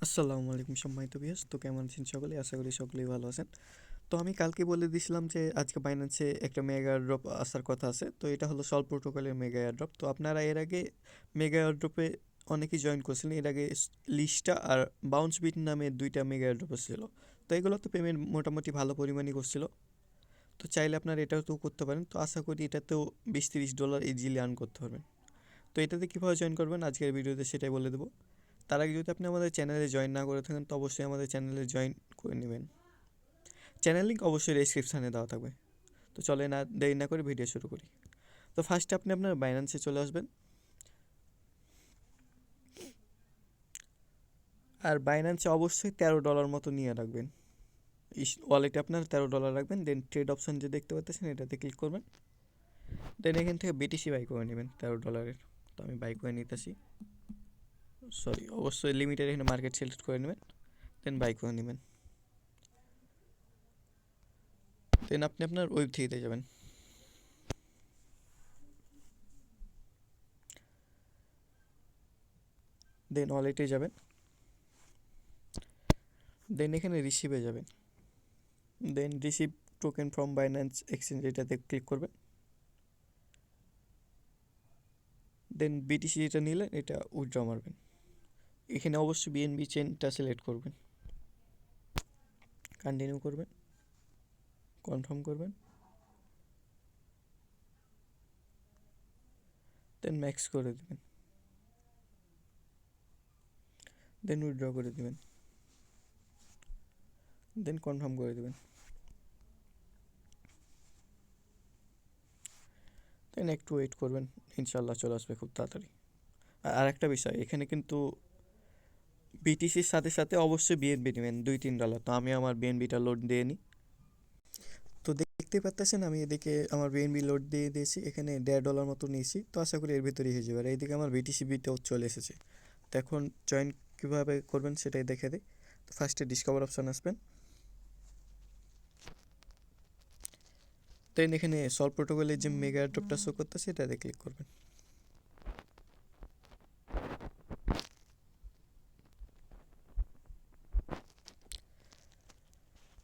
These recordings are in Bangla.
আসসালামু আলাইকুম সম্মানিত ভিউয়ার্স, তো কেমন আছেন সকলে? আশা করি সকলেই ভালো আছেন। তো আমি কালকে বলে দিয়েছিলাম যে আজকে বাইন্যান্সে একটা মেগা এয়ারড্রপ আসার কথা আছে। তো এটা হলো সল্ভ প্রোটোকলের মেগা এয়ারড্রপ। তো আপনারা এর আগে মেগা এয়ারড্রপে অনেকেই জয়েন করছিলেন। এর আগে লিস্টা আর বাউন্স বিট নামে দুইটা মেগা এয়ারড্রপ ছিল। তো এগুলোতে পেমেন্ট মোটামুটি ভালো পরিমাণই করছিল। তো চাইলে আপনারা এটাও তো করতে পারেন। তো আশা করি এটাতেও $20-30 ইজিলি আর্ন করতে পারবেন। তো এটাতে কীভাবে জয়েন করবেন আজকের ভিডিওতে সেটাই বলে দেবো। তার আগে যদি আপনি আমাদের চ্যানেলে জয়েন না করে থাকেন তো অবশ্যই আমাদের চ্যানেলে জয়েন করে নেবেন। চ্যানেল লিঙ্ক অবশ্যই ডেসক্রিপশানে দেওয়া থাকবে। তো চলে না দেরি না করে ভিডিও শুরু করি। তো ফার্স্টে আপনি আপনার বাইন্যান্সে চলে আসবেন। আর বাইন্যান্সে অবশ্যই $13 মতো নিয়ে রাখবেন। ওয়ালেটে আপনার $13 রাখবেন। দেন ট্রেড অপশান যে দেখতে পাচ্ছেন এটাতে ক্লিক করবেন। দেন এখান থেকে বিটিসি বাই করে নেবেন $13। তো আমি বাই করে নিতেছি। সরি, অবশ্যই লিমিটেড এখানে মার্কেট সিলেক্ট করে নেবেন। দেন বাই করে নেবেন। দেন আপনি আপনার ওয়েব থ্রিতে যাবেন। দেন ওয়ালেটে যাবেন। দেন এখানে রিসিভে যাবেন। Then receive token from Binance exchange এটাতে ক্লিক করবেন। দেন বিটিসি যেটা নিলেন এটা উইথড্র মারবেন। এখানে অবশ্যই বিএনবি চেনটা সিলেক্ট করবেন। কন্টিনিউ করবেন, কনফার্ম করবেন, দেন ম্যাক্স করে দেবেন, দেন উইথড্র করে দেবেন, দেন কনফার্ম করে দেবেন, দেন একটু ওয়েট করবেন, ইনশাল্লাহ চলে আসবে খুব তাড়াতাড়ি। আর একটা বিষয়, এখানে কিন্তু বিটিসির সাথে সাথে অবশ্যই বিএনবি নেবেন $2-3। তো আমি আমার বিএনবিটা লোড দিয়ে নিই। তো দেখতে পাচ্ছেন আমি এদিকে আমার বিএনবি লোড দিয়ে দিয়েছি। এখানে $1.5 মতো নিয়েছি। তো আশা করি এর ভিতরেই হয়ে যাবে। আর এইদিকে আমার বিটিসি বিটাও চলে এসেছে। তো এখন জয়েন কীভাবে করবেন সেটাই দেখে দিই। তো ফার্স্টে ডিসকভার অপশান আসবেন। দেন এখানে সল্ভ প্রোটোকলের যে মেগা এয়ারড্রপটা শো করতেছে এটাতে ক্লিক করবেন।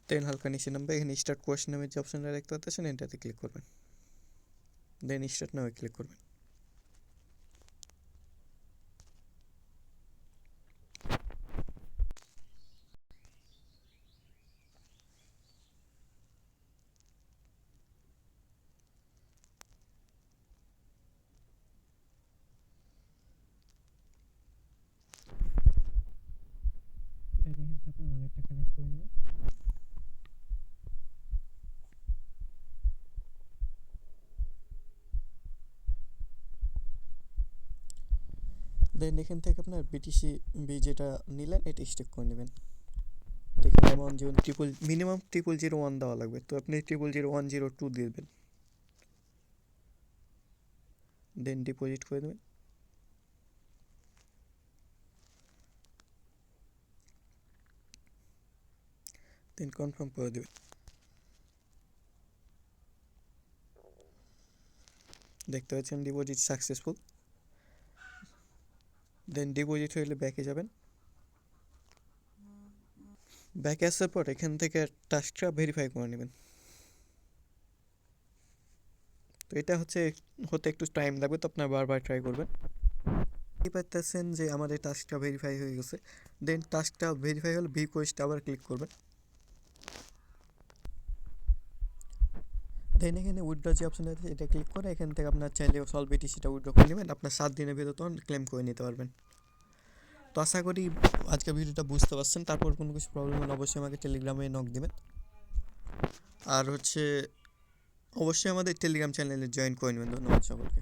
দেন হালকা নিচে নামবে, এখানে স্টার্ট কোয়েশ্চেন নামের যে অপশানটা দেখতে পাচ্ছেন এটাতে ক্লিক করবেন। দেন স্টার্ট নামে ক্লিক করবেন। দেন এখান থেকে আপনার ওয়ালেটটা কানেক্ট করে নেবেন। দেন এখান থেকে আপনার বিটিসি বি যেটা নিলেন এটা স্টেক করে নেবেন। এখানে অ্যামাউন্ট যেমন মিনিমাম 0001 দেওয়া লাগবে। তো আপনি 000102 দিয়ে দেবেন। দেন ডিপোজিট করে দেবেন। দেন কনফার্ম করে দেবেন। দেখতে পাচ্ছেন ডিপোজিট সাকসেসফুল। দেন ডিপোজিট হলে ব্যাকে যাবেন। ব্যাকে আসার পর এখান থেকে টাস্কটা ভেরিফাই করে নেবেন। তো এটা হতে একটু টাইম লাগবে, তো আপনার বারবার ট্রাই করবেন। দেখতে পাচ্ছেন যে আমার এই টাস্কটা ভেরিফাই হয়ে গেছে। দেন টাস্কটা ভেরিফাই হলে রিকোয়েস্ট আবার ক্লিক করবেন। দেন এখানে উইথড্র যে অপশন আছে এটা ক্লিক করে এখান থেকে আপনার চাইলে সলভ বিটিসিটা উইথড্র করে নেবেন। আপনার 7 দিনের ভিতর তখন ক্লেম করে নিতে পারবেন। তো আশা করি আজকের ভিডিওটা বুঝতে পারছেন। তারপর কোনো কিছু প্রবলেম হলে অবশ্যই আমাকে টেলিগ্রামে নক দেবেন। আর অবশ্যই আমাদের টেলিগ্রাম চ্যানেলে জয়েন করে নেবেন। ধন্যবাদ সকলকে।